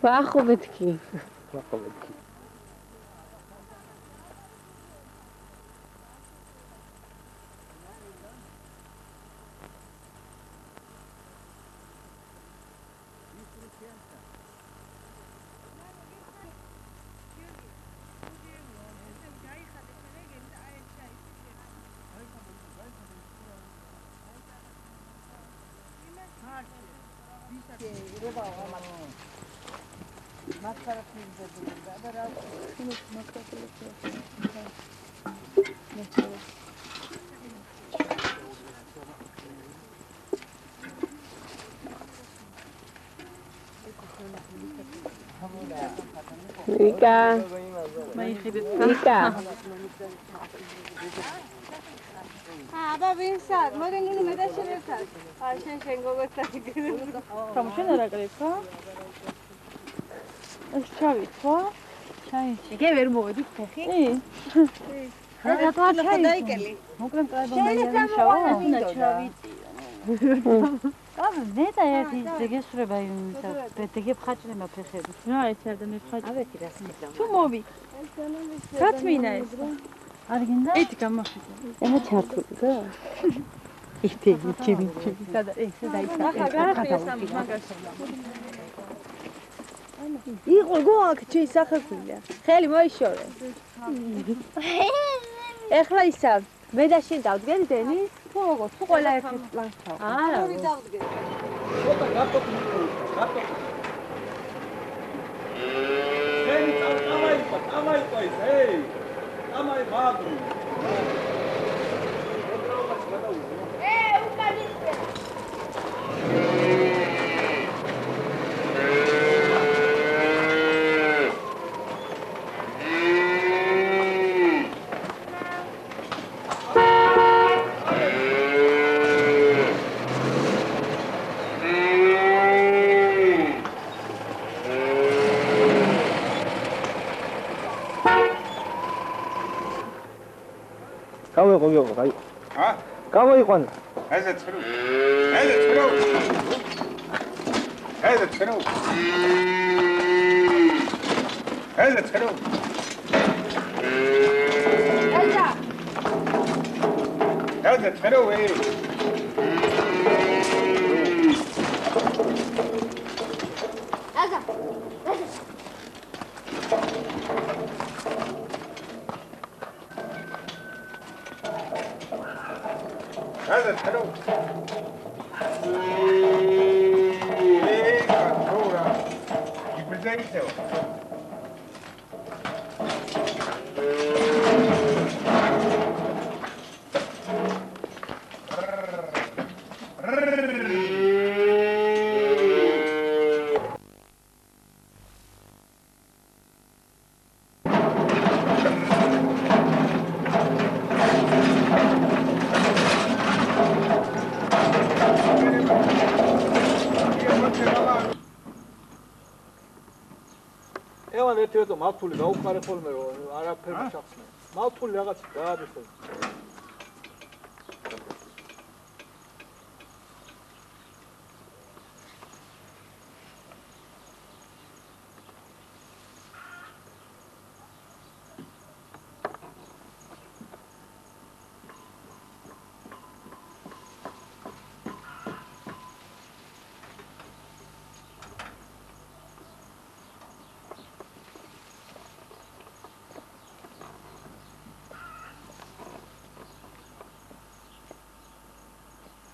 ვახობეთკი. Vika. Vika. აბა ვინსად? მოგენ ნუ მედაშერეთად. შენ გოგოთან იგივე. სამშენ არა კრიფა? ეს ჩავით, ხო? ჩაი. იგე ვერ მოვედით ფეხი? რატო ჩაი? დაიკელი. მოკლედ კრებონდაიანიშავა? უნდა ჩავიწიო. აბა ნეტა ერთი დეგესურება იმისა. დეგებ ხაჭრება ფეხები. რა ეს არდანე ხაჭრება. ავეთი რას ნიშნავს? თუ მოvi. გაწმინა ეს. არ გინდა? ეთი გამოხდა. ეხა ჩართულდა? ეთი ჩემი. სადა ესე დაიცა. ახლა გარაფია სამი მაგას. იყო გოაქ ჩი სახექვია. ხელი მოიშორე. ეხლა ისა მე და შენ დავდგენ დენის? თუ როგორ? თუ ყველა ერთი პლანს ჩავ. არა. ორი დავდგენ. ცოტა გატოფი. შენი წამაიყო ის, ჰეი. ამაი ბაგრი. 가위. 아? 가위관. 해서 쳐로. 해서 쳐로. 해서 쳐로. 해서 쳐로. 가자. 해서 쳐로 왜? 가자. 해서 쳐로. 좋아. 이불 돼 있어. ევან ერთ-ერთი მართული გაუყარე ხოლმე რომ არაფერი შახსნა. მართული რაღაც გაადიხო.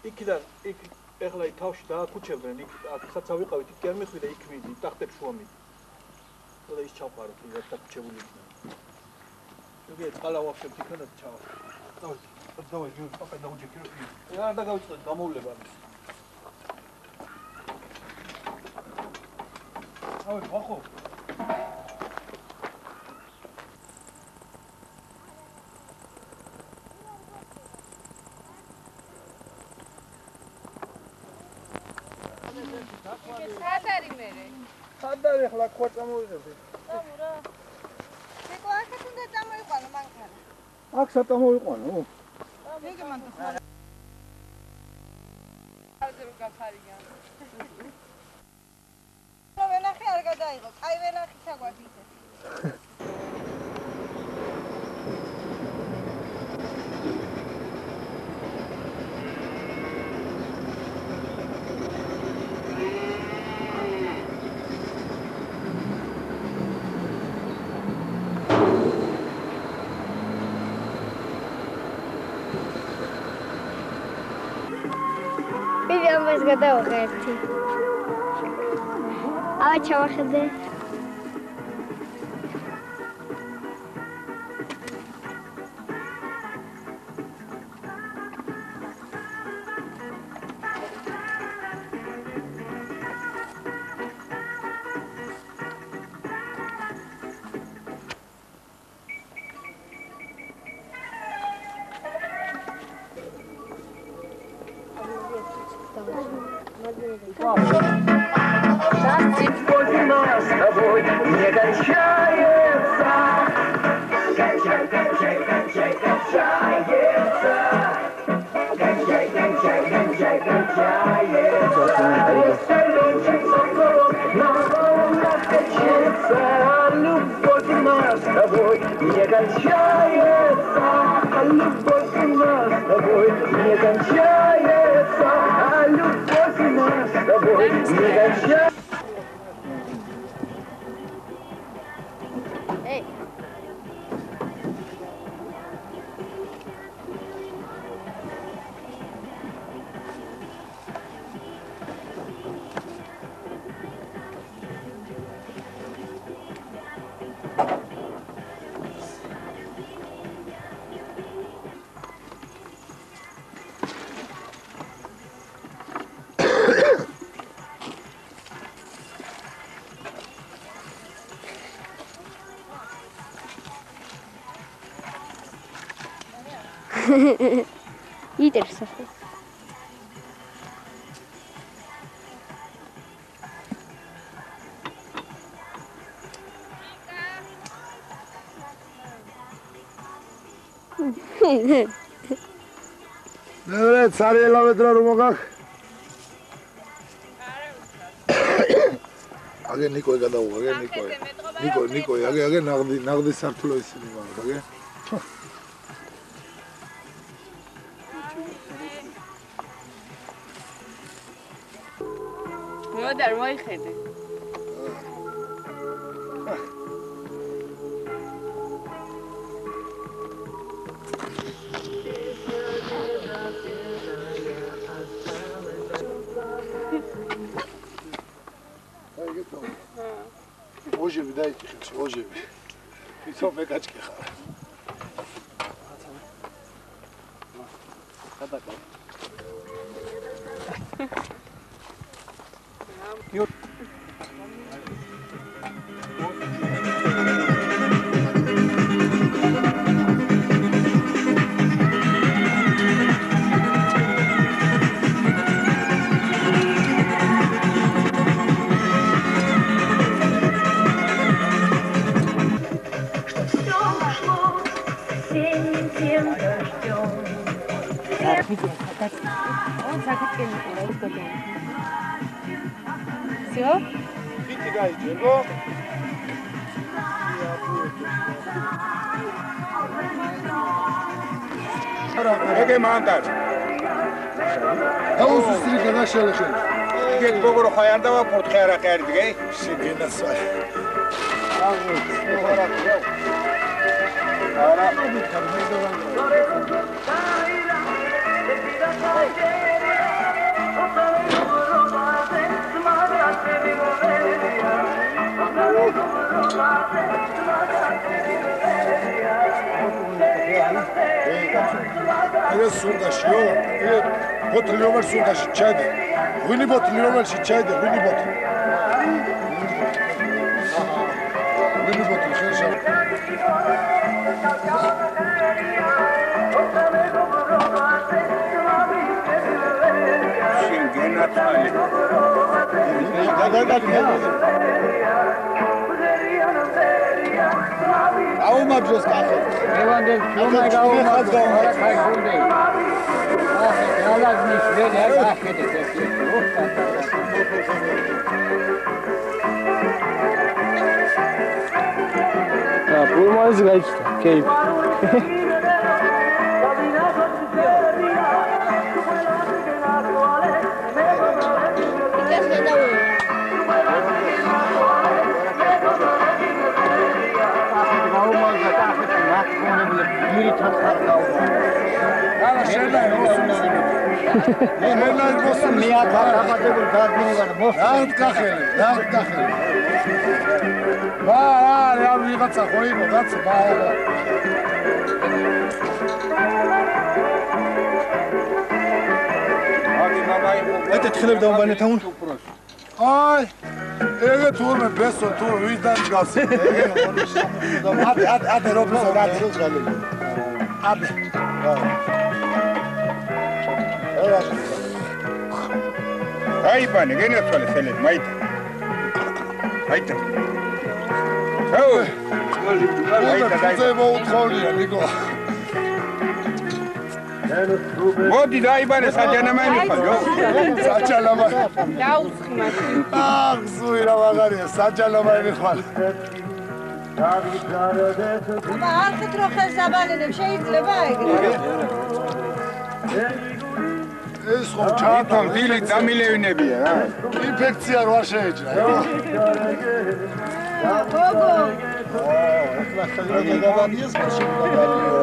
იქიდან იქ ეხლა იქ თავში დააკუჩებდნენ იქ აქაც ავიყავით იქ არ მეხვიდა იქ მიდი ტახტებს შუა მიდი და ის ჩავყაროთ იქ დაკუჩებული იქნა შეგე წყალა ვახშებთ იქნა და ჩავა დავით ჯერ პაპა დაუჯექი რა დაგავიწყოთ გამოვლება ამის ავი ვახო სადარი ახლა ყვა წამოვიღებდი. ამურა. შეკო აქეთ უნდა წამოიყვანო მანქანა. აქ საწამოვიყვანო. იგი მანდ ხარზე რომ გაფარია. ვენახი არ გადაიღო. კაი ვენახი საგვათით. ამას გადავახე ერთი. ჩავახედე. იტერს ახლა ნერე ცარიელავე დრო რომ მოგახ აგე ნიკო გადაუღა აგე ნიკო აგე ნაღდი სართულო ისინი მაგ აგე მოდარ მოიხედე ოჟები დაიჭი ხელში ოჟები იცო მეკაჭკი ხარ გადაკა Всё? Фити гаиджего. ეგე მანდარ. დაუსუსტრი გადაშალეხე. ეგ გოგორო ხაი არ დავაფორთხე არა ხერდგე. შეგენასა. ეს სუნდაშიო, ბოთლი რომელ სუნდაში ჩაიდე. ვინი ბოთლი რომელში ჩაიდე, ვინი ბოთლი. ვინი ბოთლი ხელშა. შინგენატალი. აუმაბჟოს კახე. ევანდელ შრომა გაუმაბჟოს არა ხაი გუნდი. ახლა გალაზნის Bulmayız gayet keyif. Ay, evet turme beso tur bizden kalsın. Hadi Robinson hadi. Hadi. Ay bana gene söyle söyle mayt. Haydi. Oh. Bize bu utkoluyor Niko. Modi dai bana saçalama mı yapıyor? Saçalama. Ya uskma. Ah, suyra bakar ya saçalama mı yapıyor? Ama arka troxa zabalinem შეიძლება ეგრე. ეს ხო ჩათან Tom dili დამილევინებია რა. ინფექცია რო არ შეეჭრა. გოგო. ეხლა ხელები გადადის მაშინ გადაიო.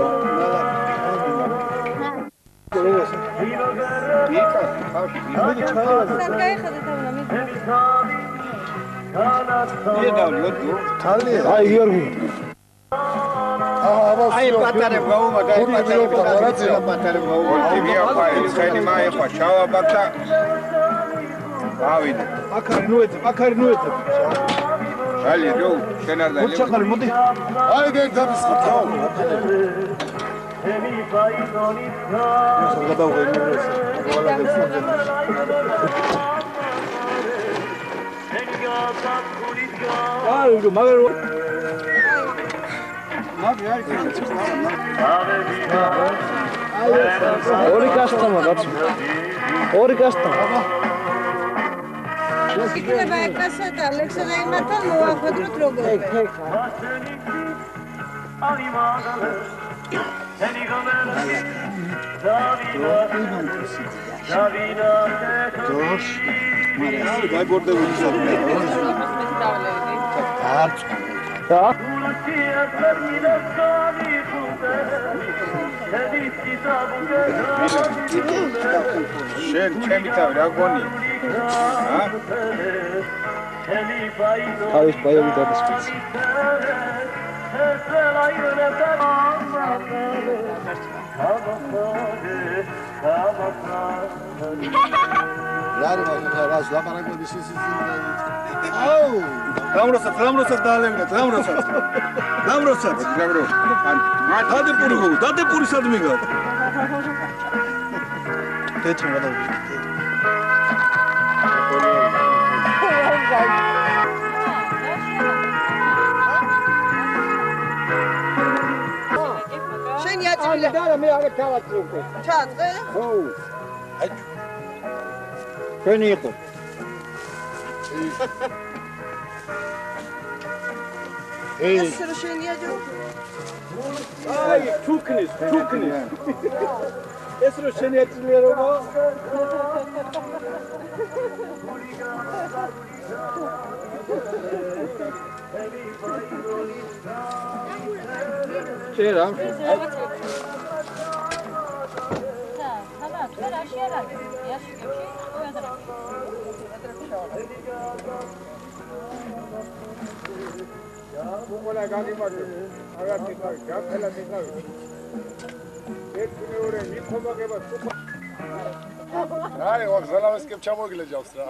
სად გაიხადეთ აუნა მე? Ay Giorgi. Ai patare bauma dai patare bauma. Oti via fai, skeni mai fa chava bakta. Avide. აკარი ნუეცებ. Ali do, shenarda. ჩახარი მოდი. აიდე დამისხა. აი, მაგრამ ორი კასტამა კაცო. ორი კასტამა. იქნება ეკასა და ალექსა და იმათან მოახოდროთ როგორ. შენ ჩემი თავი რა გონი? ჰა? თავის პაიები გადასწრებს. Yar bak, lamarak bir şey sizin. Au! Ramrosat dalemnet, Ramrosat. Gabro. დადე პური სად მიგავ? დეჩმა გადავ. შენ იაწილე. და მე აღარ თავაცრუქე. ჩაწყე? ხო. აი. შენი იყო. ეს რო შენ იაჯო. აი, ჩუქნის. ეს რო შენ იაწილე რომ ჭერა. მოგოლა გამიმართე. აღარ მიყავი, გაფელა მიყავი. ერთ მეორე მიხობაგება სუფა. აი, ვახსენავს კი ჩამოგილეჯავს რა.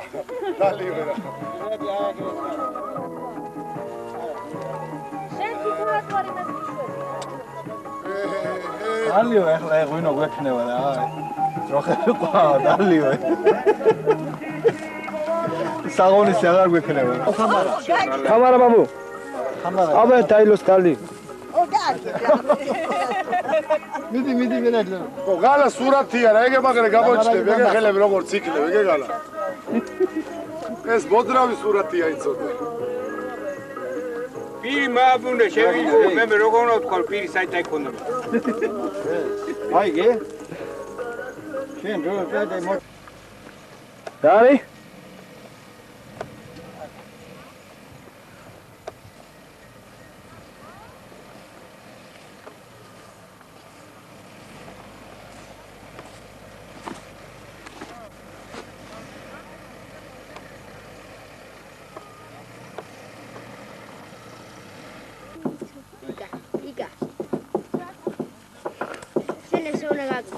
დალიო რა. შენ თვითონაც ვარ იმას მიშვები. დალიო ახლა ღვინო გვექნება რა. ძროხები ყვა დალიო. საღონის აღარ გვექნება. ხამარა მამუ. აბა დაილოს დალი. ოდა მიდი მენაჯლე. ო გალა სურათია რა, ეგე მაგრე გამოჩნდები, ეგე ხელები როგორც იქნებ, ეგე გალა. ეს მოდრავი სურათია იცოდე. პირი მააბუნე შევიდე, მე როგორ უნდა ვთქვა, პირი საიტა იქონდა. აიგე? შენ რო გადე მო დარი Iga. Se ne sono ragazzi.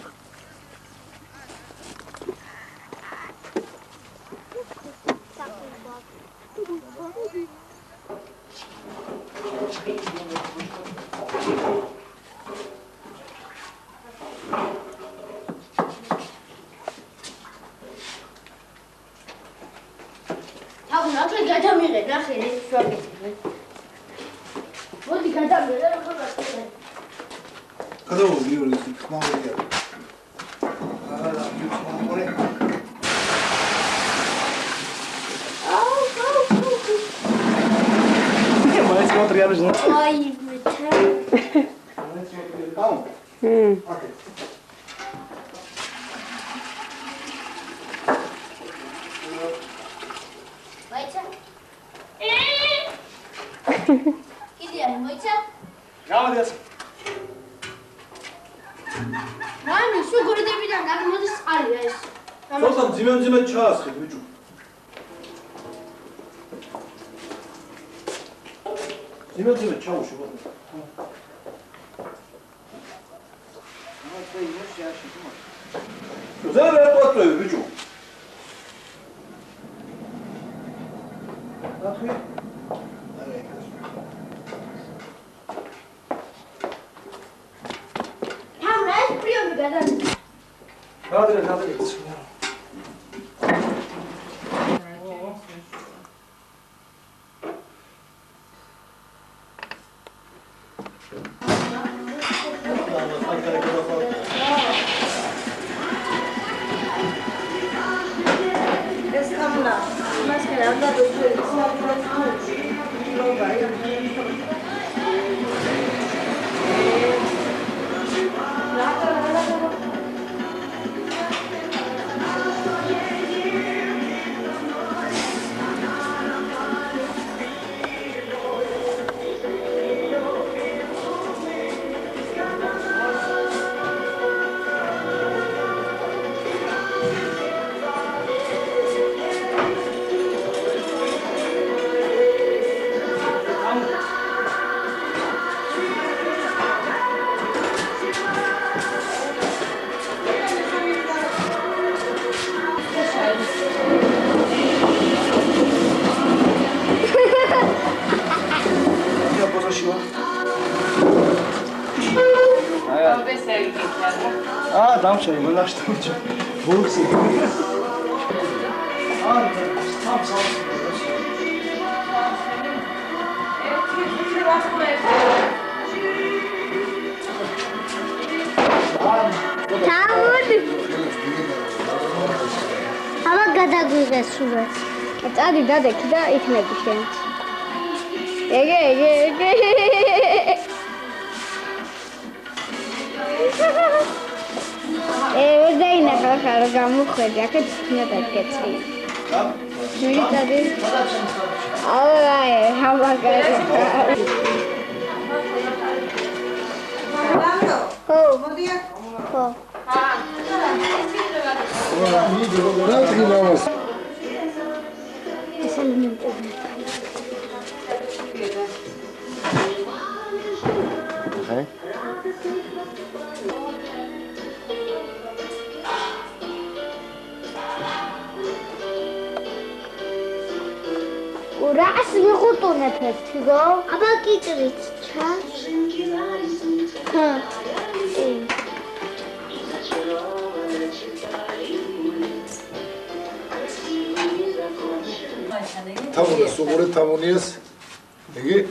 Წადი დადექი და იქნები შენ. ეგე. ვერდაინახა ხა რა გამოხვედი, აქეთ იქნა დაგეცი. მიგი წადი. აი, ჰამაგარი. ხო. მოდია. ხო. Ուրաս մի խուտուն է պերթիգո, ապա կիտրից չա։ Հա։ Tamam, soğure tamam yes. Peki?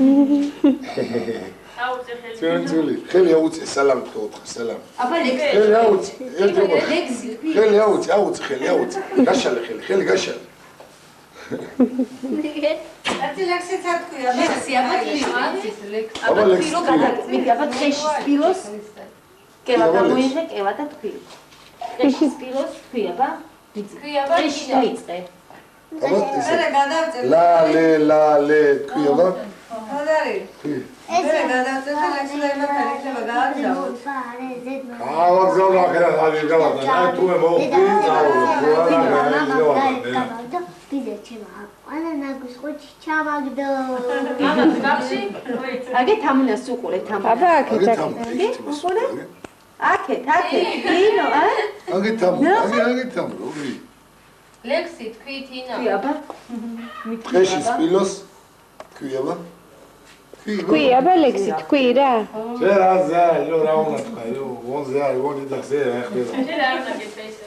Цели. Хели ауци салам тхоთხ салам. აბა ლექსი. Хели ауци. ერთი მო. ლექსი. Хели ауци, ხელი ауци. გაშალე ხელი გაშალე. ერთი ლექსიც არ თქვია. ლექსი აბა ლექსი. აბა ლექსი. აბა დღეში სპილოს კევა გამოიღე კევა და თქვი. დღეში სპილოს თქვი აბა. თქვი აბა დღეში დაიწყე. აბა ესე. მერე გადავწერ. ლე თქვი აბა. ხოდარი. მერე გადავწერ და ლექსი დაიმართა იქნება გააგზავნო. გავაგზავნო ახლა ხალი გავაგზავნო. აი თუ მე მოვხდი წავიდე. კიდე ჩემო ანა ნაგვის ყუთი ჩავაგდო. ამას გავში? აგეთ ამუნას უყურეთ ამ. აბა აქეთ უყურე? აქეთ, კინო, ა? აგეთ ამ, როგორი? ლექსი თქვი თინა. თქვი აბა. დღეში სპილოს თქვი აბა. თქვი აბა ლექსი თქვი რა. შე რა ზა, რა უნდა თქვი, ვონზე არის, ვონი და ზე ახლა. შე რა უნდა გეცეს?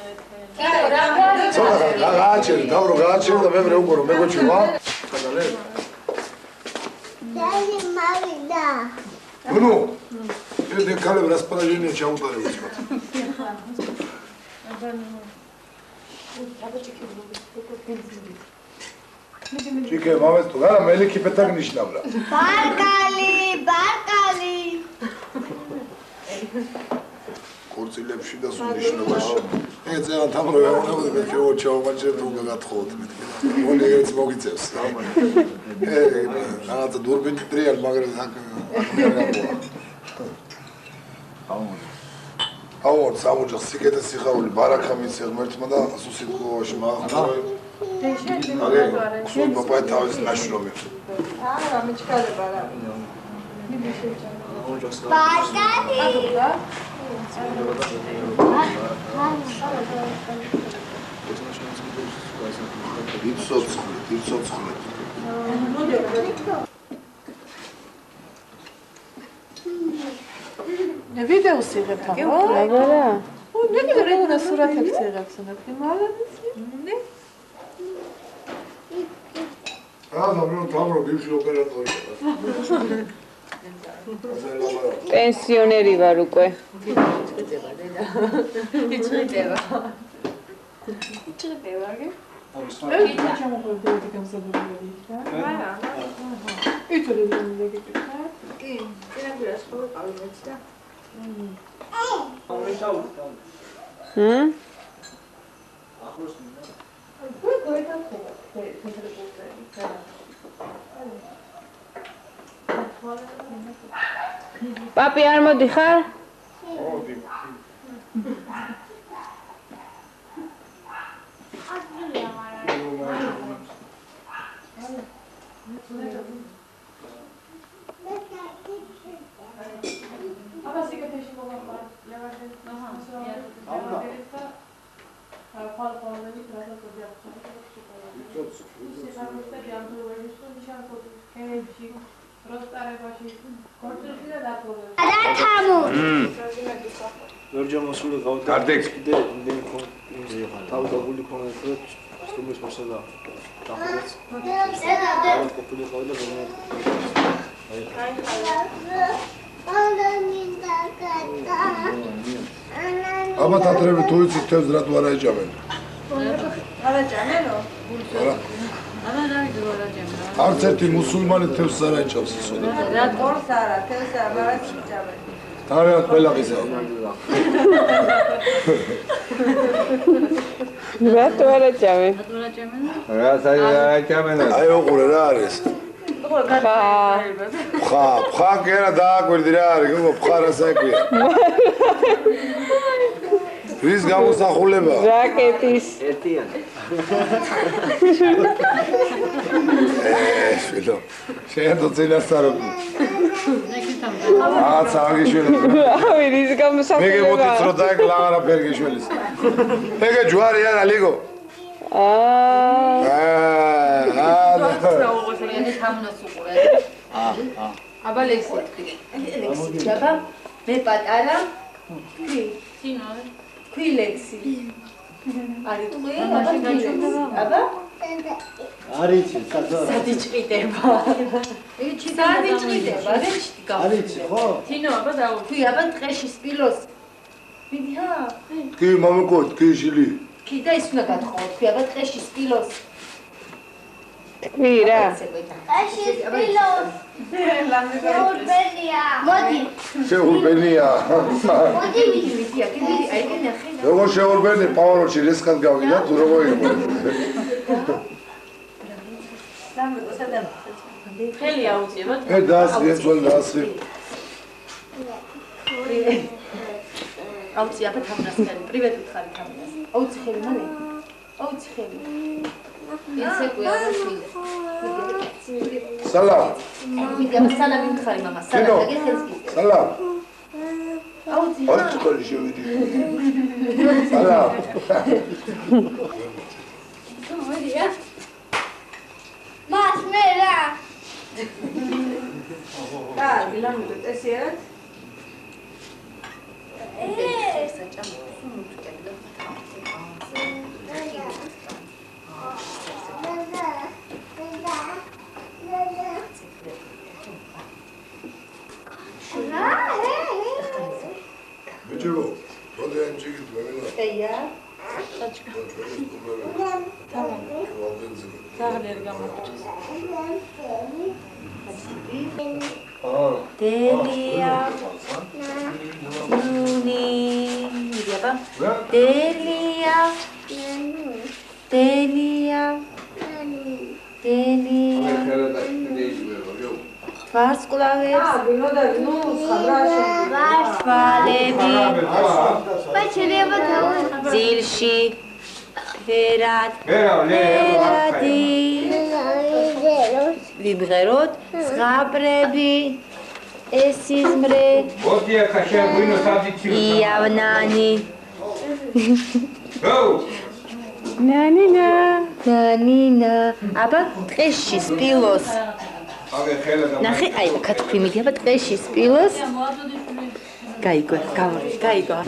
ცოტა გააჩერე, დავრო გააჩერე და მე უყურო, მეგოჩივა. გადალე. დალი მავიდა. ნუ. ეს კალებ რასპარაჟინია ჩაუტარებ ის მათ. ჩიკე მამეს თუ არა მელიქი პეტაგნიშნავ რა. ბარკალი. კორცილებში და სუნიშნობაში. ეს ძალიან თამრო ეუბნებოდი მე ქეო ჩაუმაჭრებ რომ გაგათხოვოთ მეთქე. მოლი ეს მოგიწევს. რაღაცა დურბინი ტრიალ მაგრამ აქ აუ სამოჯა სიკეთე სიხაული ბარაკა მიცე ღმერთმა და სუსიტყოში მაახმოვე. აგე სულ პაპაი თავის ნაშრომი. არა მიჩქარება რა. ბარკალი. იცოცხლეთ. ვიდეოს იღებთ ახლა? აბა. ნეკი რეგულა სურათებს იღებს ნაკი მალადის. თავრო ბიუში ოპერატორია. პენსიონერი ვარ უკვე. იჭრდება. აგე? ჩამოხვედი გამზადებული რა. არა. ითოლი მეგეკითხა? კი, წინაგულას ხო ყავი მეც და. ახლოს მინდა. პაპი არ მოდიხარ? მოდი. ვერჯამოსული გავდა. გარდეკ. კიდე თავდაგული ქონა და სტუმრის მოსალა. დახვეც. და ყოფილი ყავდა და აბა თატრები თუ იცით თევზს რატო არ აიჭამენ? არა ჭამენო? არა. არა დავიდო რა ჭამენ. არც ერთი მუსულმანი თევზს არ აიჭავს ისოდი. რა ყორს არა, თევზს არა, მაგრამ ჭამენ. თავიანთ ყველა ყიზავ. რატო არ აჭამე? რატო რა ჭამენ? რა საჭამენ? აი უყურე რა არის? ხა კერა დააკვირდი რა არის, გიგო ხარა საკვია. რის გამოსახულება? რაკეტის. ერთიანი. შვილო. შეერთო წინასწარ. აცა აგიშვილი. ავი რის გამოსახულება? მეგე მოდით რომ დაეკ ლაღარა ფერგიშვილის. მეგე ჯვარი არა ლიგო. აბა ლექსი თქვი. ლექსი აბა მე პატარა თქვი. თინო. თქვი ლექსი. არის თქვი, აბა არიცი, საძარ. სადიჭყიდება. სადიჭყიდება, რეჩი გავს. არიცი, ხო? თინო, აბა დაუ. თვი, აბა ტყეში სპილოს. მიდი ჰა. კი, მამაკო, კი ჟილი. კი და ის უნდა გათხოვო, თვი, აბა ტყეში სპილოს. თქვი რა. ტყეში სპილოს. შეურბენია. მოდი. შეურბენია. მოდი მიდი, აქ მიდი, აი კენ ახლა. როგორ შეურბენი პავაროში რესკად გავიდა თუ როგორ იყო? ხელი აუწიებოთ. დაასრიე, ძველ დაასრიე. აუწი, აბა თამნას ხელი, პრივეტ უთხარი თამნას. აუწი ხელი მანე. აუწი ხელი. ისე ყויה შვილი. სალამ. მიდი, აბა სალამი უთხარი მამა, სალამ, აგე ხელს გიწევ. სალამ. აუწი. აუწი ხელი შევიდი. სალამ. მოდია. მას მე რა. კარგი, ლამაზად, ესე არა? ბიჭო, მოდი ამჯიგით მეგონა. ეია. დელია ნუნი მიდიაბა დელია დელია დელია ვარსკვლავებს ვარსკვლავები ბაჩელება თავი. ძილში ფერად ფერადი ვიმღეროთ ზღაპრები ესიზმრე ოდია ხაშაგვინო სადიციო იავნანი ო ნანინა ნანინა აბა ტყეში სპილოს აგე ხელა და ნახე აი კათქვი მიდი აბა ტყეში სპილოს გაიგო გაიგო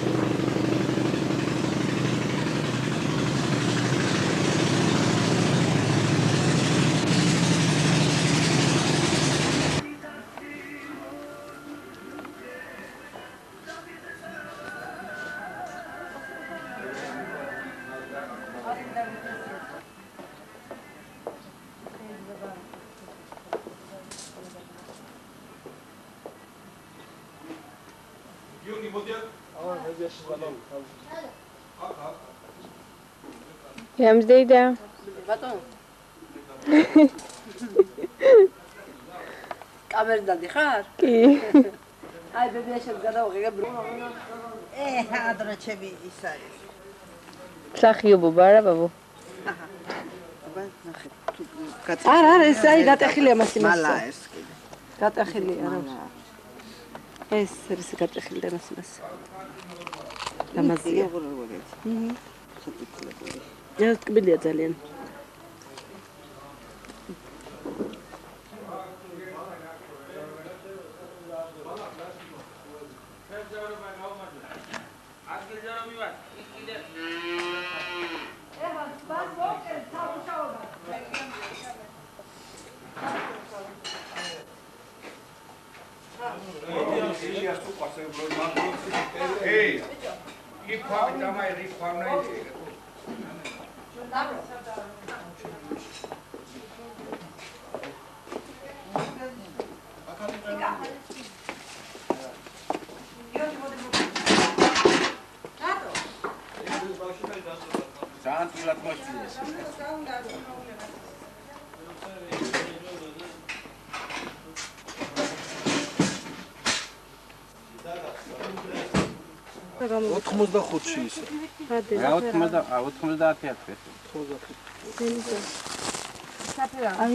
Ямздейда. ბატონო. კამერდადი ხარ? კი. აი ბებიაშენ გადავღებ. ადრე ჩემი ის არის. მსახიობობა რა ბაბუ? აბა ნახე. არა, ეს აი გატეხილია მას იმას. მალა ეს კიდე. გატეხილია რა. ეს არის გატეხილი მას იმას. დამაზია. ეს კბილია ძალიან. Ei, e qual é o mais rico para nós? ოთხმოცდახუთში ისე. რა 90-ი აი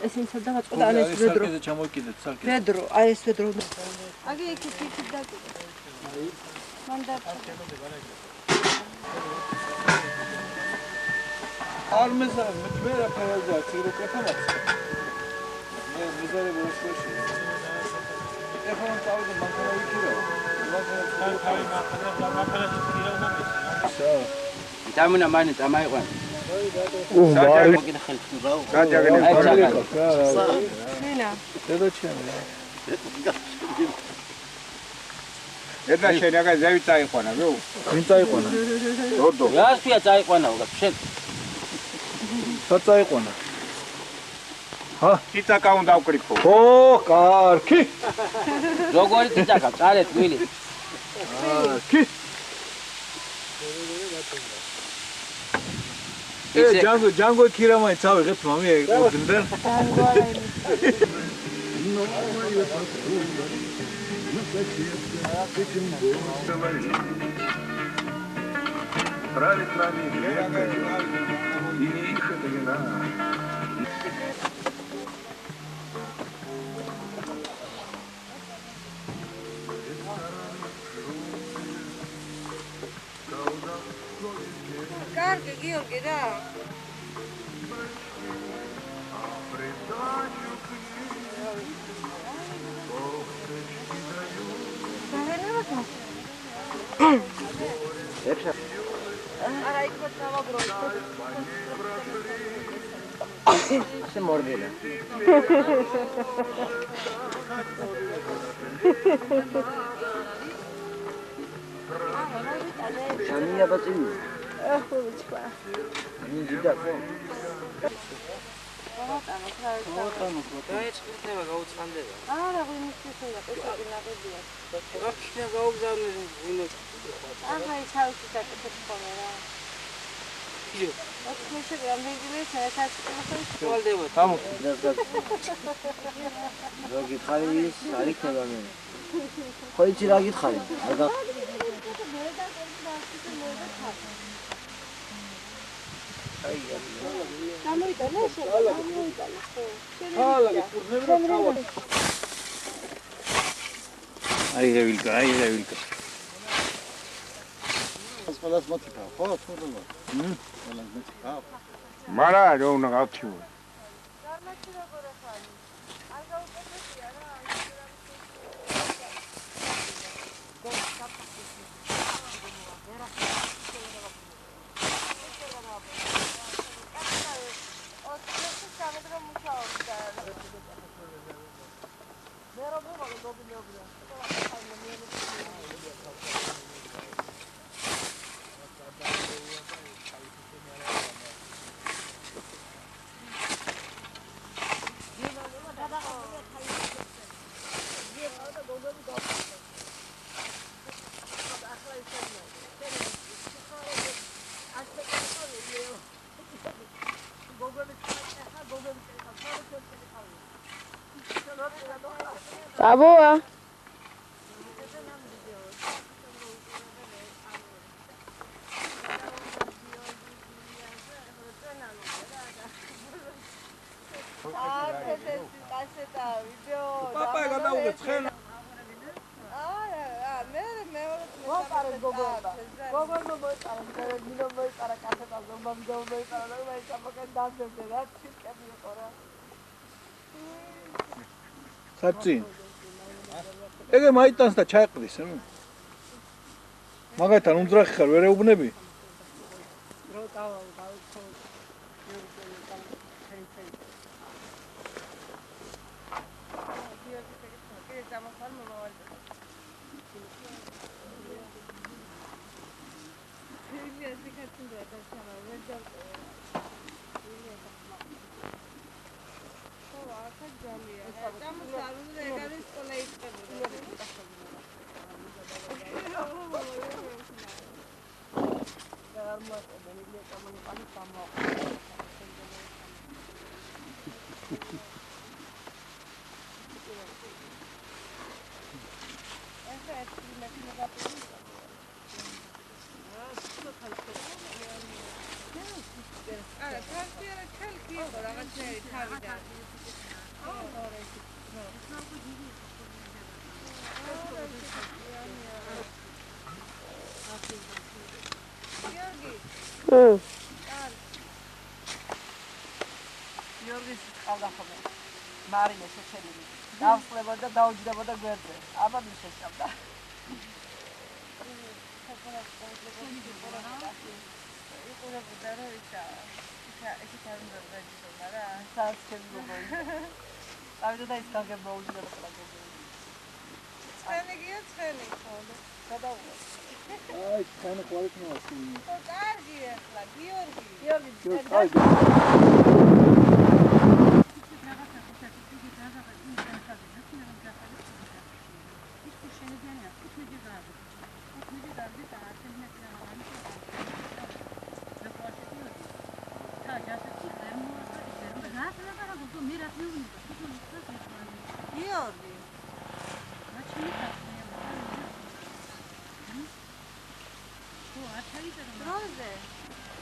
ესენ სადღაც ყოდა ან ეს ვედრო. ეს ჩამოიკიდეთ სალკე. ვედრო, აი ეს ვედრო. აგი იქ დაკიდე. მანდა არ მეზარ მე რა ფერაზა ციგრო კეთამაც. მე მეზარე ბოლოში. ეხლა წავიდე მანქანა ვიქირო. ვიტამინა მანი წამაიყვან. ედა შენაგა ზევი წაიყვანა, ვიო? ვინ წაიყვანა? როდო? რასია წაიყვანა, შენ. სად წაიყვანა? ჰა? ციცაკა უნდა ვკრიფო. ო, კარგი. როგორი ციცაკა, წარეთ გვილი. კარგი. ჯანგო ქირამაი წავიღეთ მამი ოდნდერ. კარგი გიორგი რა. არა იქ მოწავაგრო. ასე მორგელა. სამია ბაწინი. ხუჩქვა. მინდა ხო? დაიწყდება გაუწყანდება. არა, ვინმე შეიძლება პესაკი ნაღებია. რა გაუგზავნე ვინმე. ახლა ის თავისი საკეთებს ხოლმე რა. იო. ოთხი რამდენიმე საერთაშორისო სკოლდება. თამო. რა გითხარი ის არ იქნება მე. ხო იცი რა გითხარი? არ გა გამოიტანე შენ, გამოიტანე. ხალხი პურნებდა თავად. აი რევილკა. ყველას მოთიქა, ხო, თურმე. ყველას მოთიქა. მარა რა უნდა გავთიო. Აბოა. პაპა გადაუღე ცხენ. არა, მე ვაყარე გოგოება. გოგო მოიყარა, მინო მოიყარა კაცებს, მომდო მოიყარა, და მე ჩამოგენ დაგდებზე რა, ჩიკები იყო რა. საწინ. ეგე მაიტანს და ჩაეყრის, ნუ. მაგათთან უმძრახი ხარ, ვერ ეუბნები? რო ტავალ გავიქო. გიორგის ყავდა ხოლმე მარინე შეჩენილი დავსლებოდა და დაუჯდებოდა გვერდზე აბა მის შეჭამდა აი, ცხენი ყვავით მოასწი. კარგია ახლა, გიორგი.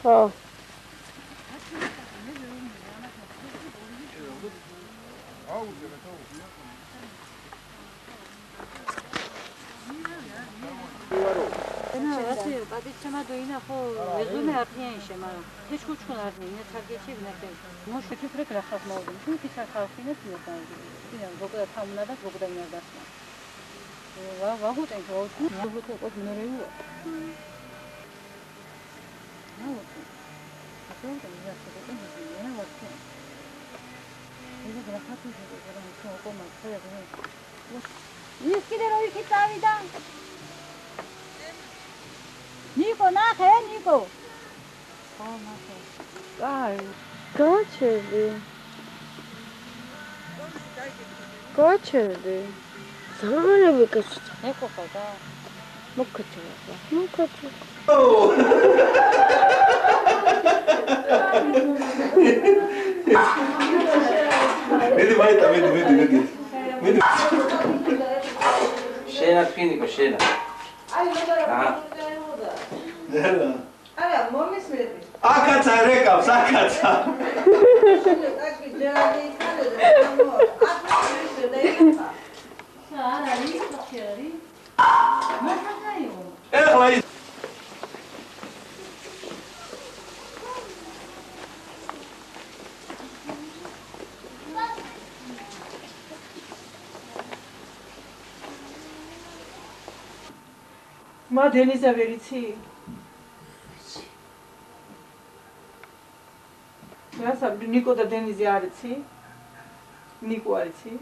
ხო. Պատիճը դույնա խո եզում է արդյունիշը մարը քիչ քուչքուն արդյունի ցակեցի վնախել մոշ քիփրեք լախավ մոդում շու քիչ խախինը տիական դիան բոկը թամնάδα բոկը դայնադասնա վաղուտ ենք ոչնի բոկը ոչ նորեու նո ասում եմ ես բոկը նորեու ոչնի 이거 그렇게 그런 거 꼬마 써야 돼. 이스키대로 이렇게 따위다. 니고 나해 니고. Ai, gochedi. Gochedi. Sana bir kaç. Ne kokada? Mukkaçı. Mukkaçı. Vedi vai ta vedi. Scena finico, scena. არა, მომისმენთ. Აკაცა რეკავს, აკაცა. ეხლა ის მა დენიზა ვერიცი? რასა ნიკო და დენიზი არიცი? ნიკო არიცი?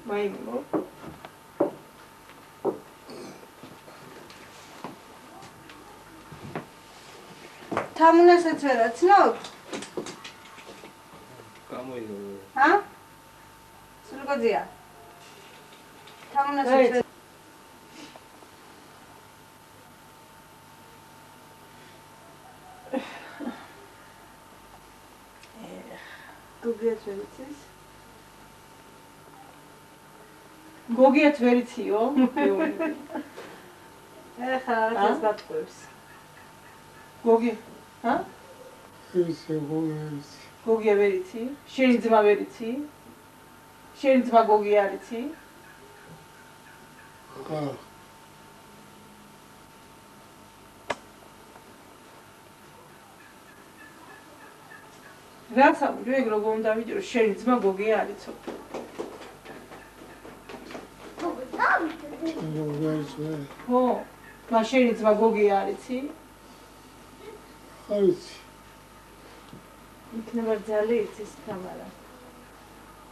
მაიმო. თამუნასაც ვერა ცნობ? გამოიგო. ჰა? სულგოძია. თამუნასაც ვერა. გოგიაც ვერიცის? გოგიაც ვერიციო? ეხლა რაღაც გატყუებს. გოგი, ჰა? გოგია ვერიცი? შენი ძმა ვერიცი? შენი ძმა გოგი არიცი? ხა. რაცა მგეგ როგორ უნდა ვიჯერო შენი ძმა გოგი არიცო? ხო, მა შენი ძმა გოგი არიცი? არიცი. იქნება ძალი იცის თამარა.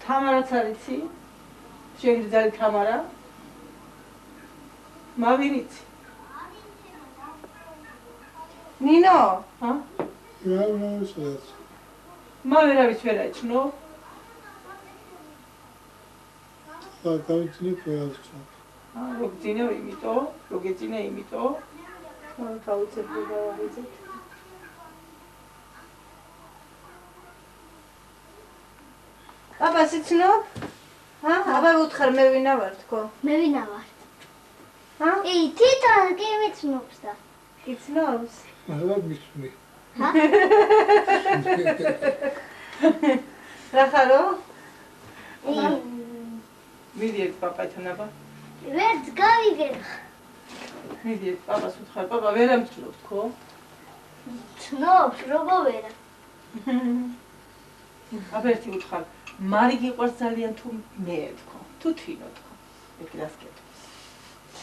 თამარაც არიცი? შენი ძალი თამარა? მა ვინიცი? ნინო? ჰა? მა ვერავის ვერ აჩნო? გავიწინე ყველასო. როგწინე იმიტომ, როგეწინე იმიტომ. გავუცებდი გავაღიზეთ. აბა სიცნობ? ჰა? აბა უთხარ მე ვინა ვარ თქო? მე ვინა ვარ? ჰა? თვითონ კი მიცნობს და. იცნობს? არა მიცნი. ჰა? რა ხარო? მიდიეთ პაპათან აბა. ვერც გავიგე. მიდიეთ პაპას უთხარ, პაპა ვერ ამჩნობ თქო? ცნობს, როგორ ვერა. აბა ერთი უთხარ, მარი გიყვარს ძალიან თუ მე თქო? თუ თინო თქო? ეგ რას კეთებს?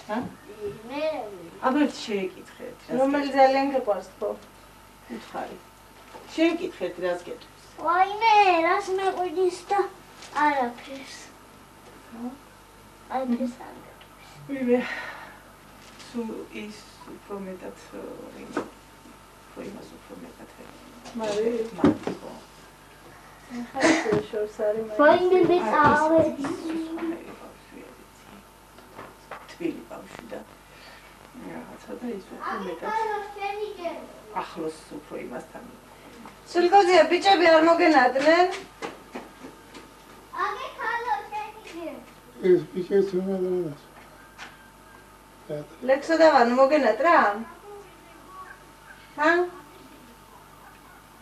აბერთ შეეკითხეთ. რომელი ძალიან გეყვარს ხო? უთხარი. შეეკითხეთ რას გეტყვის. ვაიმე, რას მეყვინის და არაფერს. არაფერს არ გეტყვის. ვიღე სულ ის უფრო მეტად იმას უფრო მეტად მარი მარტო. ახლა შორს არის ვაიმე მეწავე. თბილი ბავშვი და რაღაცა და ის უფრო მეტად ახლოს უფრო იმასთან. სულგოზია ბიჭები არ მოგენადნენ? აგე ხალო შენიგე. ეს ბიჭებს უნდა დავას. ლექსო და ვანო მოგენატრა? ჰა?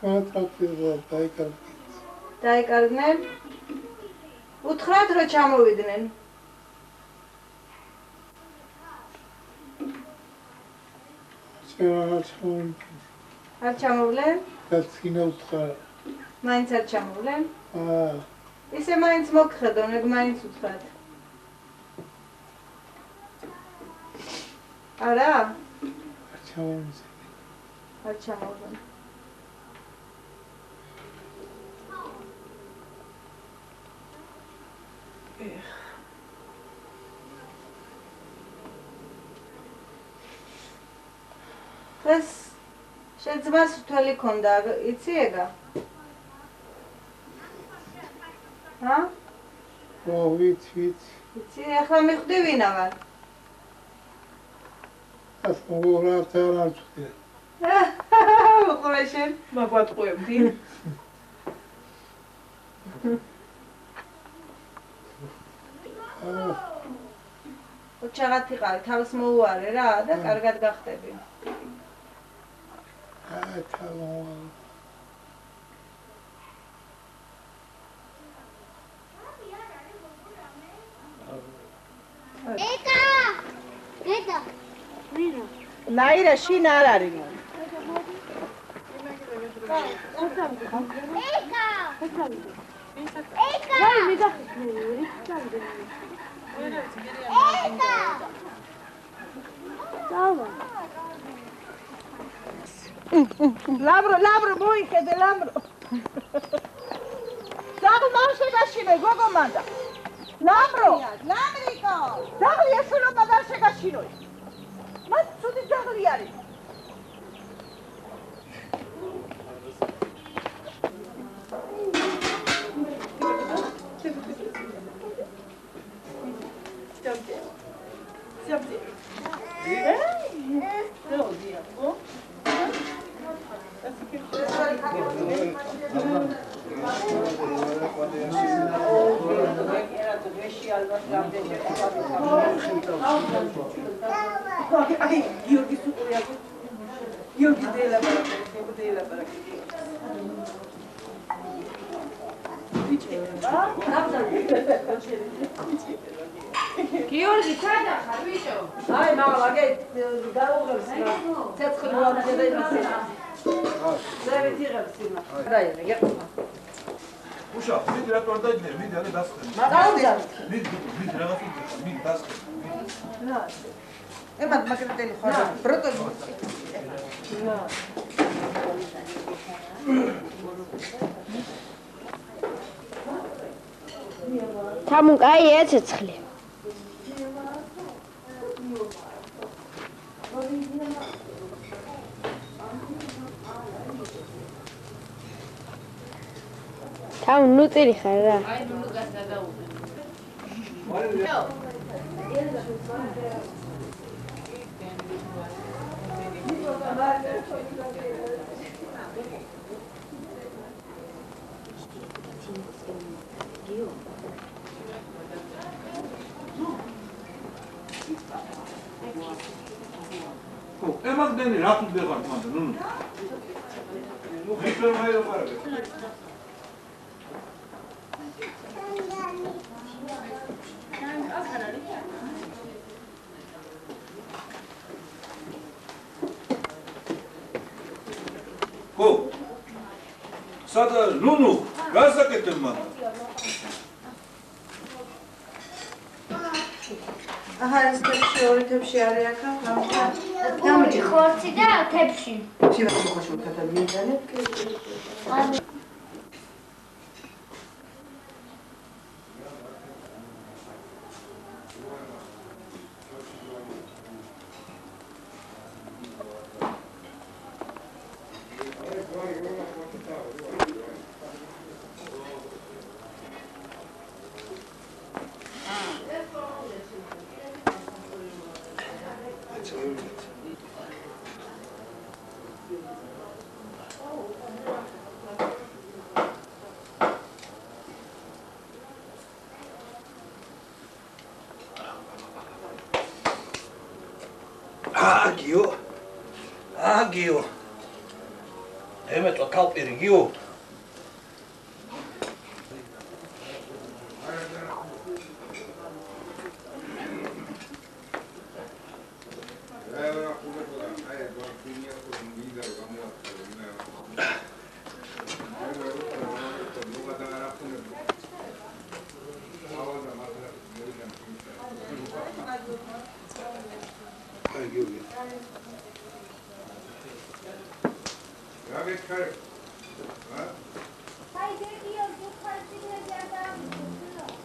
მატრაფიზა დაიკარგე. დაიკარგნენ? უთხრათ რომ ჩამოვიდნენ. არ ჩამოვლენ? დაცინა უთხრა. მაინც არ ჩამოვლენ? აა. ისე მაინც მოგხედონ, ეგ მაინც უთხრათ. არა? არ ჩამოვიდნენ. არ ჩამოვლენ. ეს შენ ძმას თველი ქონდა, იცი ეგა? ჰა? ვიცი. იცი, ახლა მიხვდი ვინა ვარ? ასე მოგორათ არ არჩხდი. უყურე შენ? მაგვატყუებდი. ოჩაღად იყავი, თავს მოუარე რა და კარგად გახდები. თავს ეკა! გეტა. ვინა? ნაირა შინ არ არის მო. ეკა! ეკა! ეკა! ლაბრო მოიხედე ლაბრო. საღლ მარშეგაშინე გოგო მანდა. ლაბრო. ლამრიკო! საღლი ესულობა და შეგაშინოი. მას ცუდი საღლი არის. აი გიორგი სუყურია გიორგი დეილაბარაკი გიორგი სადა ხარ ბიჭო? აი მაღლა გე გაუღებს რა. ცეცხლი მოამჭე და იმასენა. ზევით იღებს იმა. რაიმე გეყვა. უშა, მიდი რატო არ დაიძინე? მიდი არა დასხენ. მაგალითად. მიდი რაღაც უცხო, მიდი დასხენ. რა. ემად მაგრიტელი ხარ. ბროტოლი. რა. თამუკაია ცეცხლი. თამ ნუწირი ხარ რა. აი ნუნუგას გადაუღე. ემაგდენი რა თუ დეღარ მანდ ნუნუ. მიფერ მაირო ხარები. ხო. სადა ნუნუ, გასაკეთებ მანდ. აჰა, ეს თებში ორი თებში არის აქ. ორი ხორცი და თებში. შეიძლება მოხაშო ქათაბიეძალე. Agio. Emeto talpiri gio.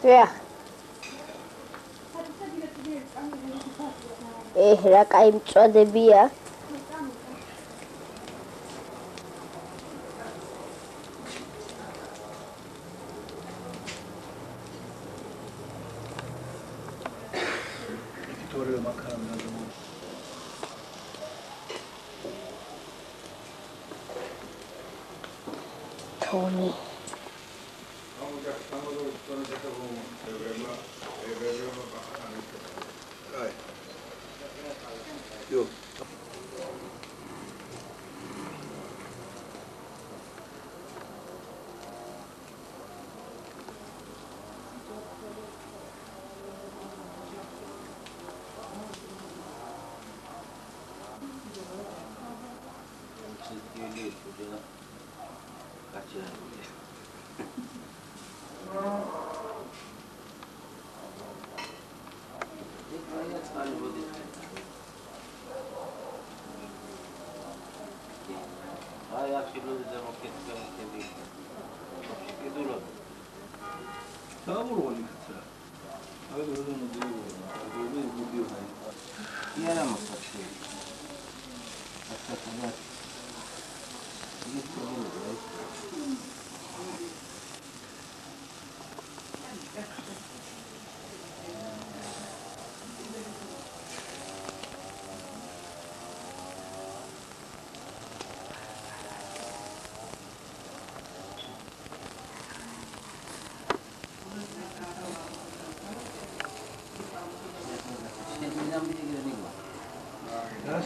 Yeah. რა კაი მწოდებია. ვიქტორია მაქარამაძე. თონი. Yo.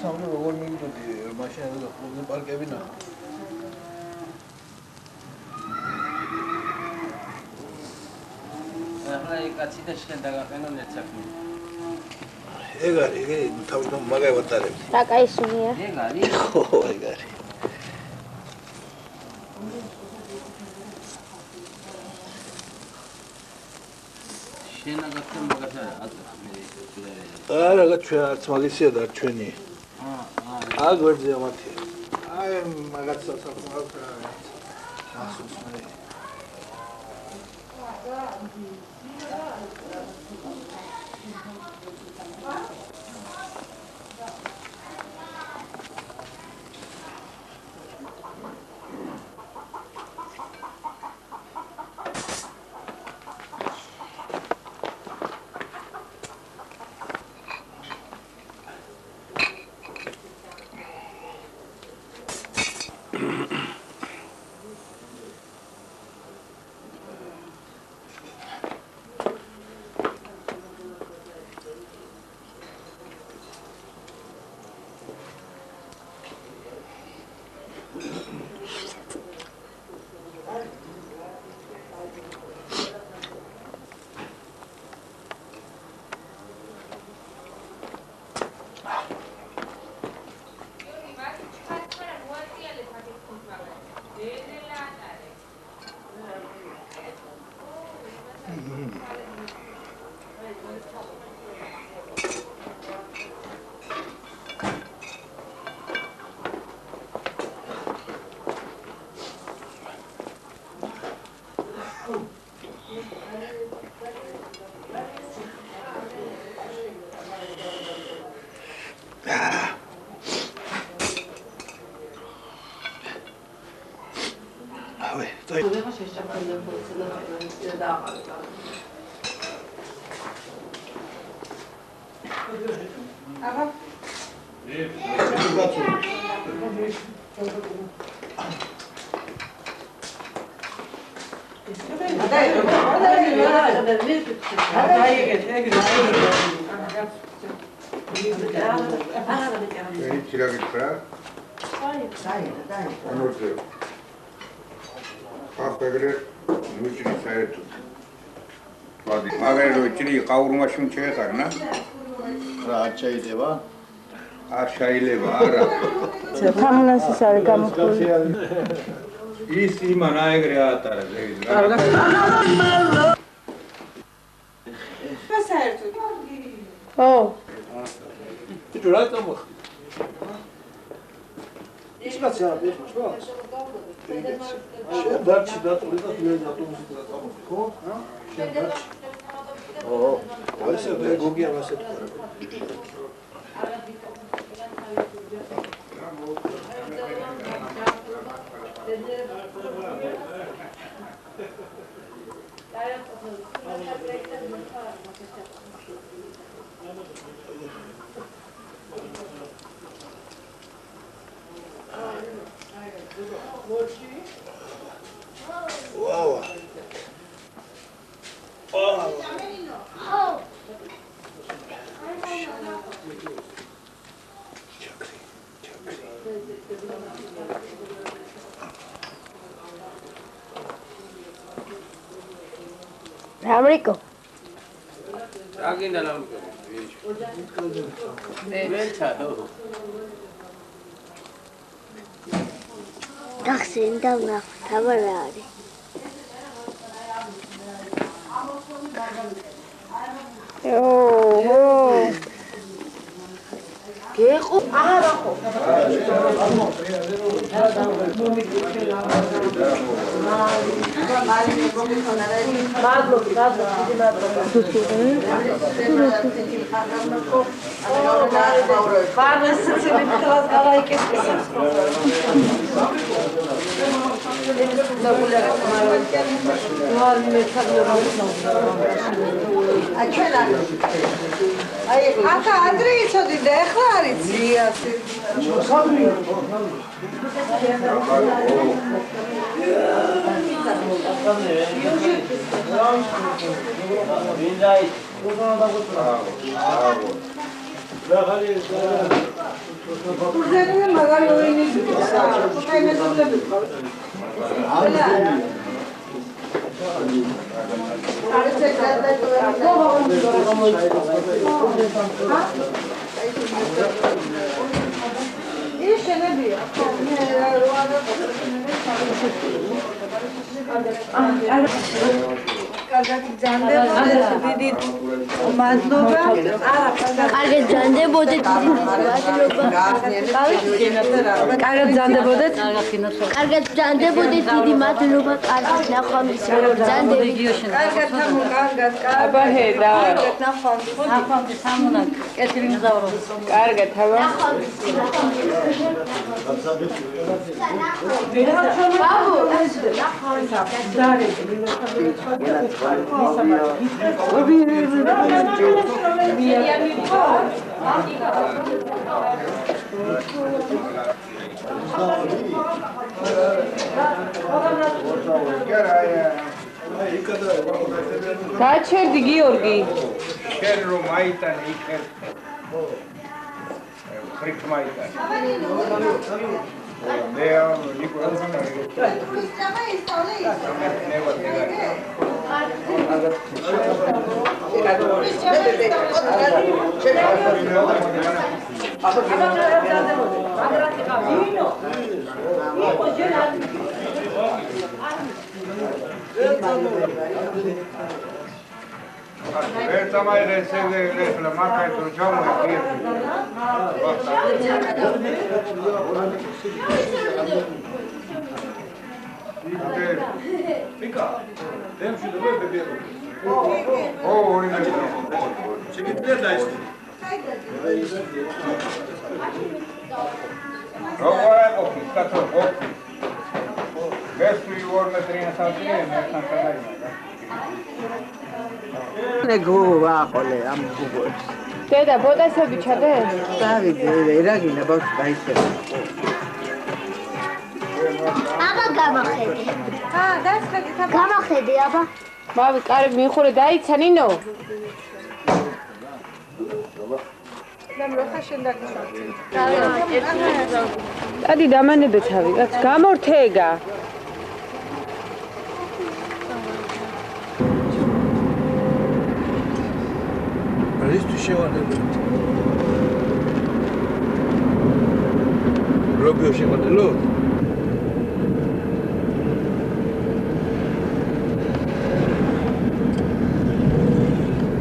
სამი როგორ მიგდოდი მაშინ εδώ კლუბზე პარკები ნახე. ახლა ეკაცი და შენ დაგაყენო ნეცაკი. ეგ არის, ეგ თავის მაგაი ვატარებ. რა კაი სუნია. ეგ არის. ხო, ეგ არის. შენ აგაყენ მაგათა არა, ჩვენ არც მაგისია და ჩვენი. აა გვერდზე მათი. აი მაგაცა საკმაოდ ახსოვს მე. ვე, წაი. ეხა შეშჭაფრებია ხოლმე და დააყალიბა. აბა მაგარი რო ჭრი ყაურმაში შეეხარნა რა არ შეიძლება? არ შეიძლება, არა. თამუნასის არის გამოხული. ის იმან აეგრე აატარა ზევით რა. საერთოდ. ო. ბიჭო რა წამოხდი? ის კაცი არა ბიჭო, ხო? შენ დარჩი დატოვე და მე ავტობუსით რა წამოხდი, ხო? შენ დარჩი. ო, ესე გოგია მასე თქვა. Wow. Ramriko. აგინდა ლამკო. მე ჩადო. გახსენდა ნახე, თამარა არის. გეყო არა ხო აი, აკა ადრე იცოდი და ეხლა არის ძიასი. გაჩერდი გიორგი. შენ რომ აიტანე იქერ. ხრიქ მაიტანე. მე ნიკოლაძე. ერთ ამაიღე ესელა მარკაიტო ჯამო Fica. Dentro do meu bebê. ორი მეტრი. Chegou de lá. როგორ აყოფი, კაცო, ყოფი. მე ნეგოვა ყოლე ამ გუგოს. დედა ბოტასები ჩადე? დავიდე, ერაგინა ბავშვი დაიხერა. აბა გამახედე. დასხედე აბა. გამახედე აბა. მამი, კარები მიხურე დაიცა ნინო. დადი დამანებე თავი, კაც გამორთეგა. რისთვის შევანებო? რობიო შემატელო?